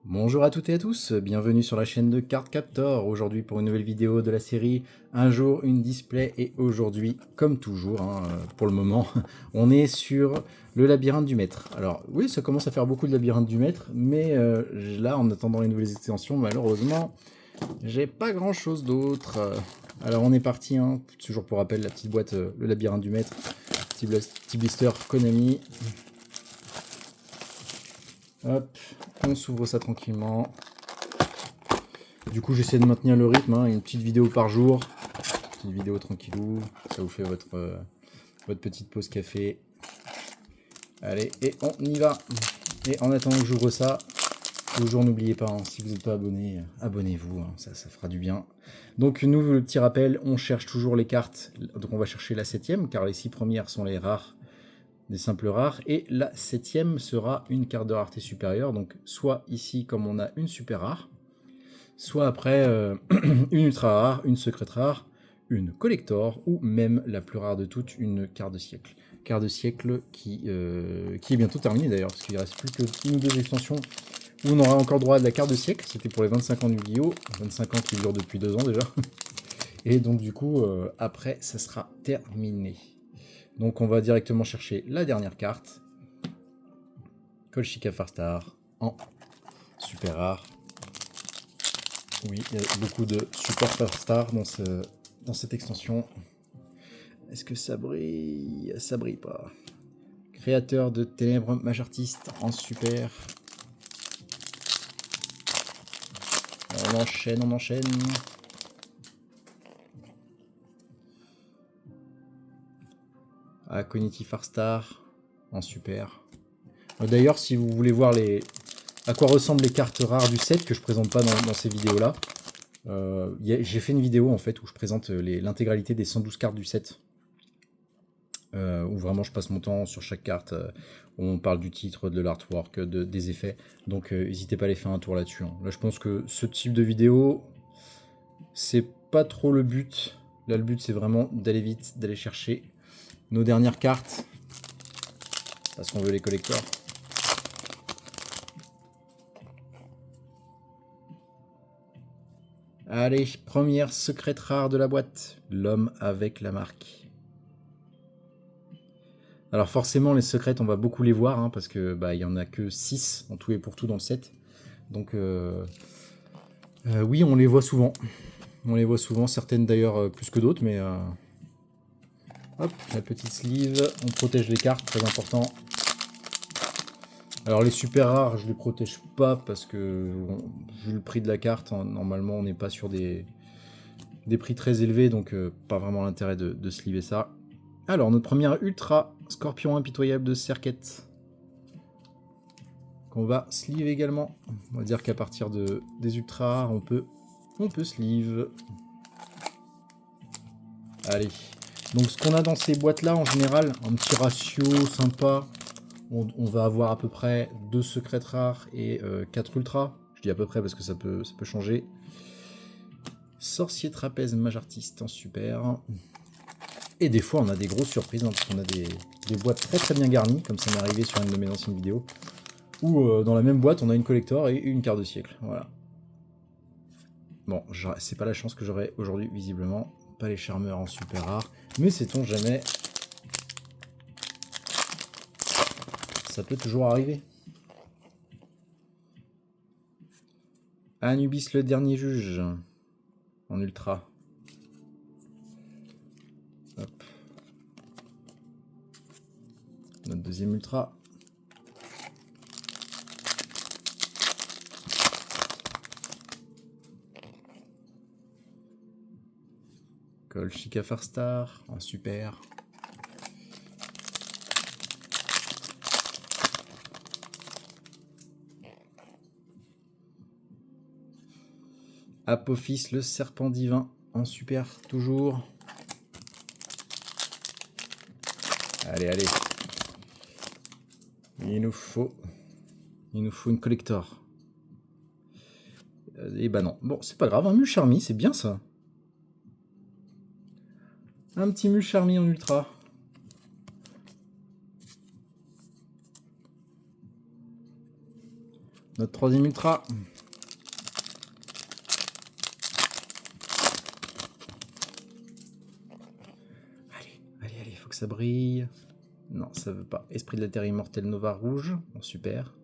Bonjour à toutes et à tous, bienvenue sur la chaîne de Cardcaptor, aujourd'hui pour une nouvelle vidéo de la série Un jour une display, et aujourd'hui, comme toujours, pour le moment, on est sur le labyrinthe du maître. Alors oui, ça commence à faire beaucoup de labyrinthe du maître, mais là, en attendant les nouvelles extensions, malheureusement, j'ai pas grand chose d'autre. Alors on est parti, toujours pour rappel, la petite boîte, le labyrinthe du maître, petit blister Konami. Hop, on s'ouvre ça tranquillement. Du coup, j'essaie de maintenir le rythme, une petite vidéo par jour. Petite vidéo tranquillou, ça vous fait votre petite pause café. Allez, et on y va. Et en attendant que j'ouvre ça, toujours n'oubliez pas, si vous n'êtes pas abonné, abonnez-vous, ça fera du bien. Donc nous, le petit rappel, on cherche toujours les cartes. Donc on va chercher la 7ème, car les 6 premières sont les rares, des simples rares, et la 7ème sera une carte de rareté supérieure, donc soit ici comme on a une super rare, soit après une ultra rare, une secrète rare, une collector, ou même la plus rare de toutes, une carte de siècle. Carte de siècle qui est bientôt terminée d'ailleurs, parce qu'il ne reste plus que une ou deux extensions où on aura encore droit à de la carte de siècle. C'était pour les 25 ans du Yu-Gi-Oh! 25 ans qui durent depuis 2 ans déjà. Et donc du coup, après, ça sera terminé. Donc on va directement chercher la dernière carte. Kolchika Farstar en super rare. Oui, il y a beaucoup de super Farstar dans cette extension. Est-ce que ça brille? Ça brille pas. Créateur de ténèbres, mage artiste en super. On enchaîne, on enchaîne. Cognitive Farstar en super. D'ailleurs, si vous voulez voir à quoi ressemblent les cartes rares du set, que je présente pas dans ces vidéos-là, j'ai fait une vidéo en fait où je présente l'intégralité des 112 cartes du set. Où vraiment je passe mon temps sur chaque carte, on parle du titre, de l'artwork, des effets, donc n'hésitez pas à aller faire un tour là-dessus. Là je pense que ce type de vidéo, c'est pas trop le but. Là le but c'est vraiment d'aller vite, d'aller chercher nos dernières cartes, parce qu'on veut les collectors. Allez, première secrète rare de la boîte, l'homme avec la marque. Alors forcément les secrètes on va beaucoup les voir, parce que il y en a que 6 en tout et pour tout dans le set. Donc oui, on les voit souvent. On les voit souvent, certaines d'ailleurs plus que d'autres, mais hop, la petite sleeve, on protège les cartes, très important. Alors les super rares, je les protège pas parce que vu le prix de la carte, normalement on n'est pas sur des prix très élevés, donc pas vraiment l'intérêt de sleever ça. Alors notre première ultra, Scorpion impitoyable de Serket, qu'on va sleeve également. On va dire qu'à partir des ultra rares, on peut sleeve. Allez, donc ce qu'on a dans ces boîtes là en général, un petit ratio sympa, on va avoir à peu près 2 secrètes rares et 4 ultras. Je dis à peu près parce que ça peut changer. Sorcier trapèze mage artiste en super. Et des fois on a des grosses surprises, parce qu'on a des boîtes très très bien garnies, comme ça m'est arrivé sur une de mes anciennes vidéos, où dans la même boîte on a une collector et une carte de siècle. Voilà. Bon, c'est pas la chance que j'aurai aujourd'hui visiblement. Pas les charmeurs en super rare, mais sait-on jamais. Ça peut toujours arriver. Anubis le dernier juge en ultra. Hop. Notre deuxième ultra. Kolchika Farstar en super. Apophis le serpent divin en super toujours. Allez, allez. Il nous faut une collector. Et bah non. Bon, c'est pas grave, un Musharmi, c'est bien ça. Un petit Musharmi en ultra. Notre troisième ultra. Allez, faut que ça brille. Non, ça veut pas. Esprit de la Terre immortelle Nova rouge. Bon, super.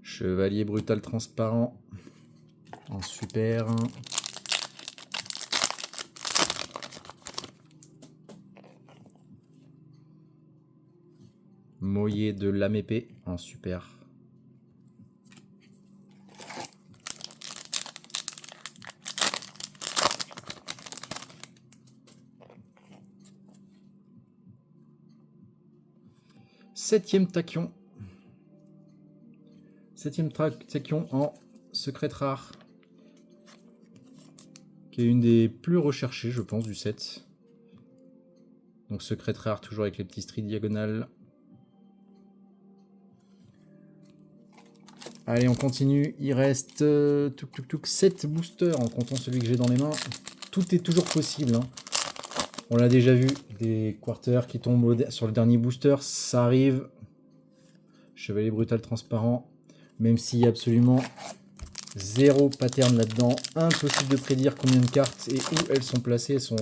Chevalier brutal transparent. En super. Moyer de lame épée en super. Septième tachyon. Tachyon en secrète rare. Qui est une des plus recherchées, je pense, du set. Donc secrète rare, toujours avec les petits stries diagonales. Allez, on continue. Il reste 7 boosters en comptant celui que j'ai dans les mains. Tout est toujours possible. Hein. On l'a déjà vu. Des quarters qui tombent sur le dernier booster. Ça arrive. Chevalier brutal transparent. Même s'il y a absolument zéro pattern là-dedans. Impossible de prédire combien de cartes et où elles sont placées. Elles sont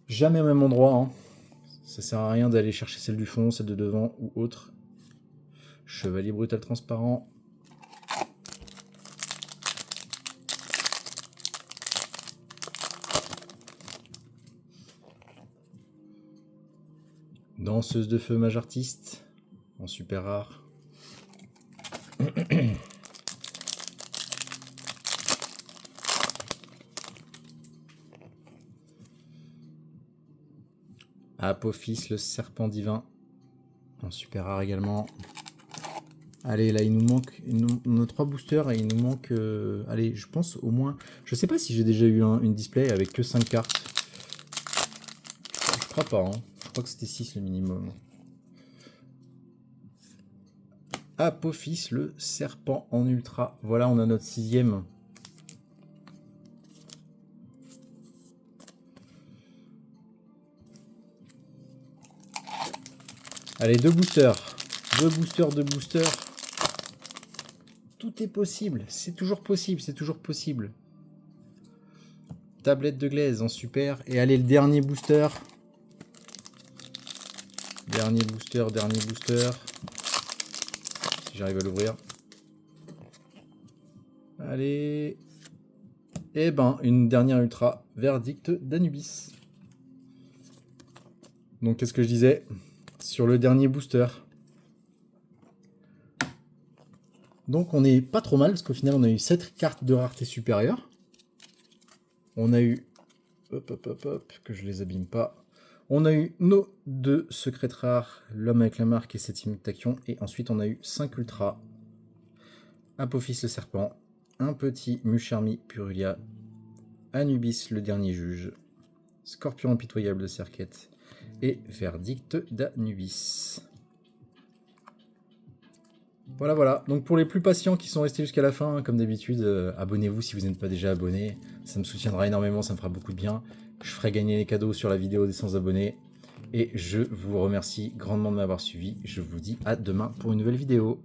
jamais au même endroit. Hein. Ça sert à rien d'aller chercher celle du fond, celle de devant ou autre. Chevalier brutal transparent. Danseuse de feu mage artiste en super rare. Apophis le serpent divin en super rare également. Allez, là il nous manque on a 3 boosters et il nous manque allez, je pense au moins, je sais pas si j'ai déjà eu une display avec que 5 cartes. Je crois pas, hein. Je crois que c'était 6 le minimum. Apophis le serpent en ultra. Voilà, on a notre 6e. Allez, 2 boosters. 2 boosters. Tout est possible. C'est toujours possible. C'est toujours possible. Tablette de glaise en super. Et allez, le dernier booster. Dernier booster. Si j'arrive à l'ouvrir. Allez. Et ben, une dernière ultra. Verdict d'Anubis. Donc, qu'est-ce que je disais sur le dernier booster? Donc, on est pas trop mal, parce qu'au final, on a eu 7 cartes de rareté supérieure. On a eu... Hop, que je les abîme pas. On a eu nos 2 secrètes rares, l'homme avec la marque et 7e tachyon. Et ensuite, on a eu 5 ultras. Apophis le serpent, un petit Musharmi Purulia, Anubis le dernier juge, Scorpion impitoyable de Serquette et Verdict d'Anubis. Voilà. Donc pour les plus patients qui sont restés jusqu'à la fin, comme d'habitude, abonnez-vous si vous n'êtes pas déjà abonné. Ça me soutiendra énormément, ça me fera beaucoup de bien. Je ferai gagner les cadeaux sur la vidéo des 100 abonnés. Et je vous remercie grandement de m'avoir suivi. Je vous dis à demain pour une nouvelle vidéo.